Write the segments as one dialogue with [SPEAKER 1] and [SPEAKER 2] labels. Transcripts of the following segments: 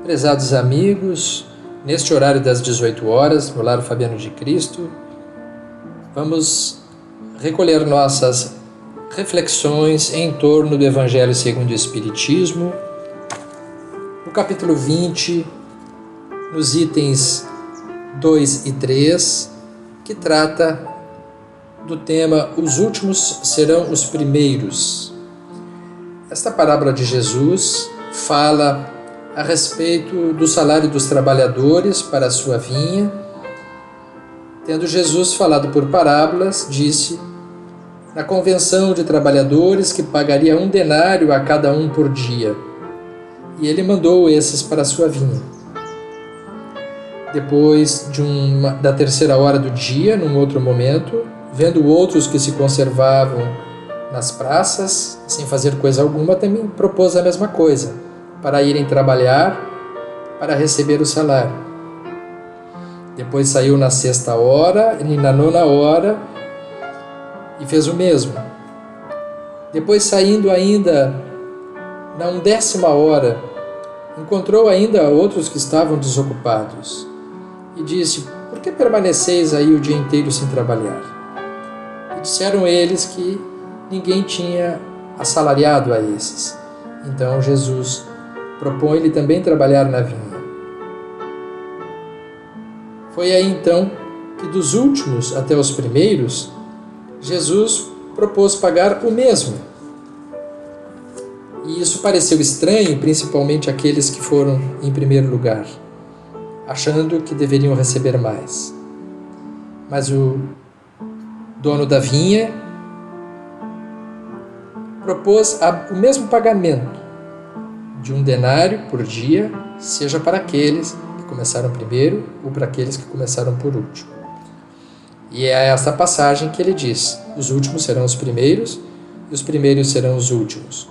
[SPEAKER 1] Prezados amigos, neste horário das 18 horas, no Lar Fabiano de Cristo, vamos recolher nossas reflexões em torno do Evangelho segundo o Espiritismo, no capítulo 20, nos itens 2 e 3, que trata do tema Os últimos serão os primeiros. Esta parábola de Jesus fala a respeito do salário dos trabalhadores para a sua vinha. Tendo Jesus falado por parábolas, disse na convenção de trabalhadores que pagaria 1 denário a cada um por dia, e ele mandou esses para a sua vinha. Depois da terceira hora do dia, num outro momento, vendo outros que se conservavam nas praças, sem fazer coisa alguma, também propôs a mesma coisa, para irem trabalhar, para receber o salário. Depois saiu na 6ª hora e na 9ª hora e fez o mesmo. Depois, saindo ainda na 10ª hora, encontrou ainda outros que estavam desocupados e disse: por que permaneceis aí o dia inteiro sem trabalhar? E disseram eles que ninguém tinha assalariado a esses. Então Jesus propõe-lhe também trabalhar na vinha. Foi aí então que dos últimos até os primeiros, Jesus propôs pagar o mesmo. E isso pareceu estranho, principalmente àqueles que foram em primeiro lugar, achando que deveriam receber mais. Mas o dono da vinha propôs o mesmo pagamento de 1 denário por dia, seja para aqueles que começaram primeiro ou para aqueles que começaram por último. E é esta passagem que ele diz: os últimos serão os primeiros e os primeiros serão os últimos,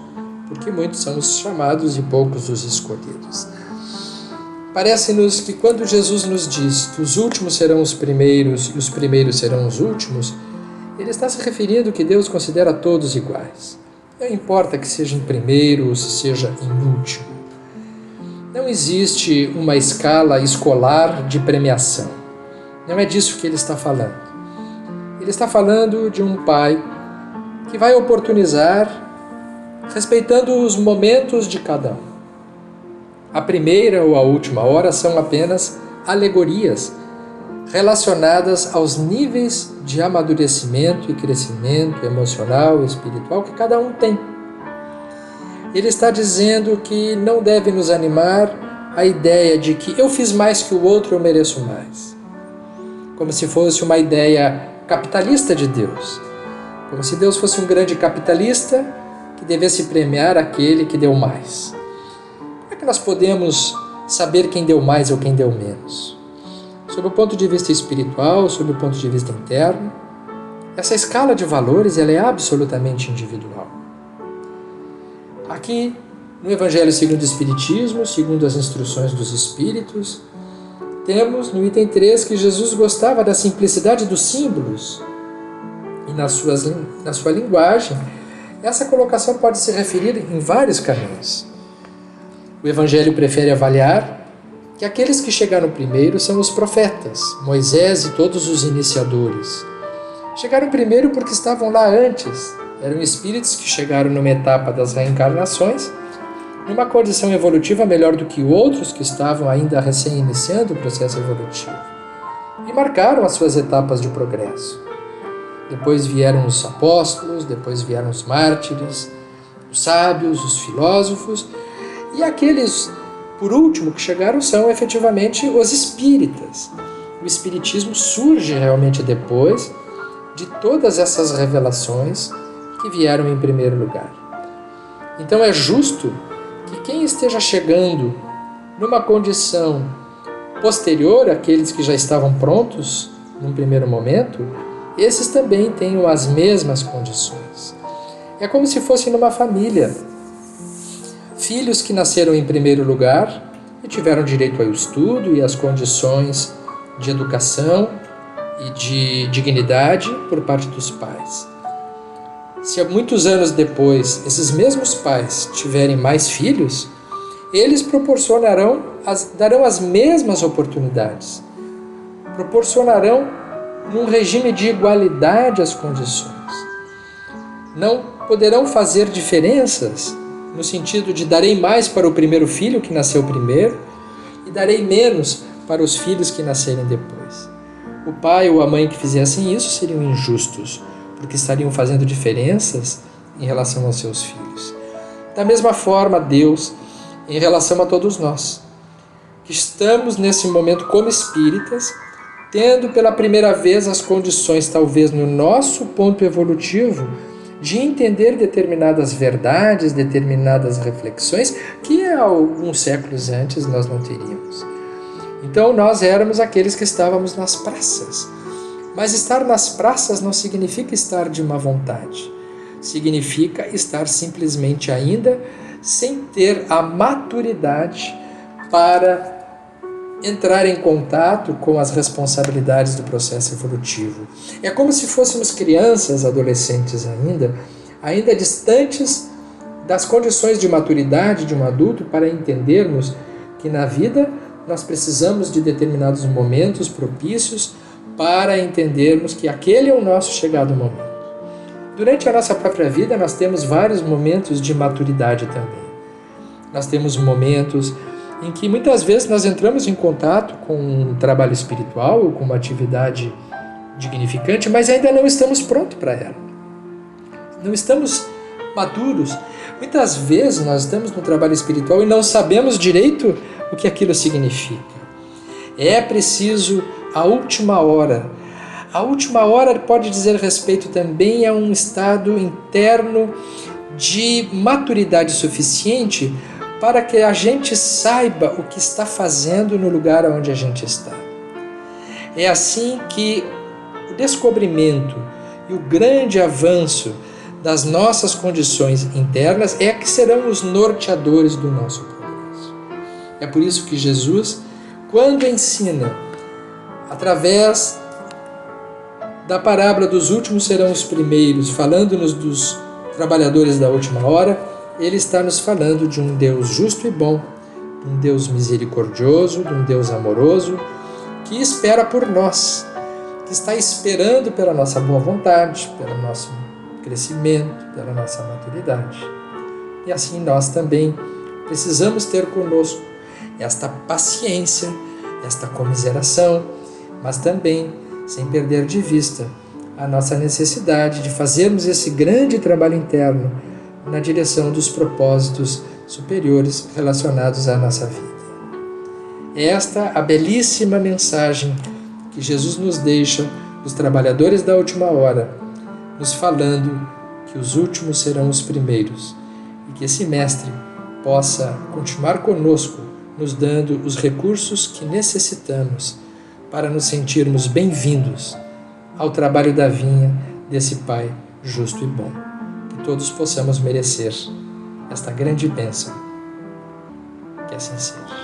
[SPEAKER 1] porque muitos são os chamados e poucos os escolhidos. Parece-nos que quando Jesus nos diz que os últimos serão os primeiros e os primeiros serão os últimos, ele está se referindo que Deus considera todos iguais. Não importa que seja em primeiro ou se seja em último. Não existe uma escala escolar de premiação. Não é disso que ele está falando. Ele está falando de um pai que vai oportunizar, respeitando os momentos de cada um. A primeira ou a última hora são apenas alegorias relacionadas aos níveis de amadurecimento e crescimento emocional e espiritual que cada um tem. Ele está dizendo que não deve nos animar a ideia de que eu fiz mais que o outro, eu mereço mais. Como se fosse uma ideia capitalista de Deus. Como se Deus fosse um grande capitalista que devesse premiar aquele que deu mais. Como é que nós podemos saber quem deu mais ou quem deu menos? Sob o ponto de vista espiritual, sob o ponto de vista interno, essa escala de valores ela é absolutamente individual. Aqui, no Evangelho segundo o Espiritismo, segundo as instruções dos Espíritos, temos no item 3 que Jesus gostava da simplicidade dos símbolos e na sua linguagem, essa colocação pode se referir em vários caminhos. O Evangelho prefere avaliar que aqueles que chegaram primeiro são os profetas, Moisés e todos os iniciadores. Chegaram primeiro porque estavam lá antes. Eram espíritos que chegaram numa etapa das reencarnações, numa condição evolutiva melhor do que outros que estavam ainda recém-iniciando o processo evolutivo. E marcaram as suas etapas de progresso. Depois vieram os apóstolos, depois vieram os mártires, os sábios, os filósofos, e aqueles por último que chegaram são efetivamente os espíritas. O espiritismo surge realmente depois de todas essas revelações que vieram em primeiro lugar. Então é justo que quem esteja chegando numa condição posterior àqueles que já estavam prontos num primeiro momento, esses também tenham as mesmas condições. É como se fosse numa família. Filhos que nasceram em primeiro lugar e tiveram direito ao estudo e às condições de educação e de dignidade por parte dos pais. Se muitos anos depois esses mesmos pais tiverem mais filhos, eles darão as mesmas oportunidades, proporcionarão num regime de igualdade as condições. Não poderão fazer diferenças no sentido de darei mais para o primeiro filho que nasceu primeiro e darei menos para os filhos que nascerem depois. O pai ou a mãe que fizessem isso seriam injustos, porque estariam fazendo diferenças em relação aos seus filhos. Da mesma forma, Deus, em relação a todos nós, que estamos nesse momento como espíritas, tendo pela primeira vez as condições, talvez no nosso ponto evolutivo, de entender determinadas verdades, determinadas reflexões que há alguns séculos antes nós não teríamos. Então nós éramos aqueles que estávamos nas praças. Mas estar nas praças não significa estar de má vontade. Significa estar simplesmente ainda sem ter a maturidade para entrar em contato com as responsabilidades do processo evolutivo. É como se fôssemos crianças, adolescentes ainda distantes das condições de maturidade de um adulto para entendermos que na vida nós precisamos de determinados momentos propícios para entendermos que aquele é o nosso chegado momento. Durante a nossa própria vida nós temos vários momentos de maturidade também. Nós temos momentos em que muitas vezes nós entramos em contato com um trabalho espiritual ou com uma atividade dignificante, mas ainda não estamos prontos para ela. Não estamos maduros. Muitas vezes nós estamos no trabalho espiritual e não sabemos direito o que aquilo significa. É preciso a última hora. A última hora pode dizer respeito também a um estado interno de maturidade suficiente para que a gente saiba o que está fazendo no lugar onde a gente está. É assim que o descobrimento e o grande avanço das nossas condições internas é que serão os norteadores do nosso progresso. É por isso que Jesus, quando ensina, através da parábola dos últimos serão os primeiros, falando-nos dos trabalhadores da última hora, ele está nos falando de um Deus justo e bom, de um Deus misericordioso, de um Deus amoroso, que espera por nós, que está esperando pela nossa boa vontade, pelo nosso crescimento, pela nossa maturidade. E assim nós também precisamos ter conosco esta paciência, esta comiseração, mas também sem perder de vista a nossa necessidade de fazermos esse grande trabalho interno na direção dos propósitos superiores relacionados à nossa vida. Esta a belíssima mensagem que Jesus nos deixa, os trabalhadores da última hora, nos falando que os últimos serão os primeiros e que esse Mestre possa continuar conosco, nos dando os recursos que necessitamos para nos sentirmos bem-vindos ao trabalho da vinha desse Pai justo e bom. Que todos possamos merecer esta grande bênção. Que assim seja.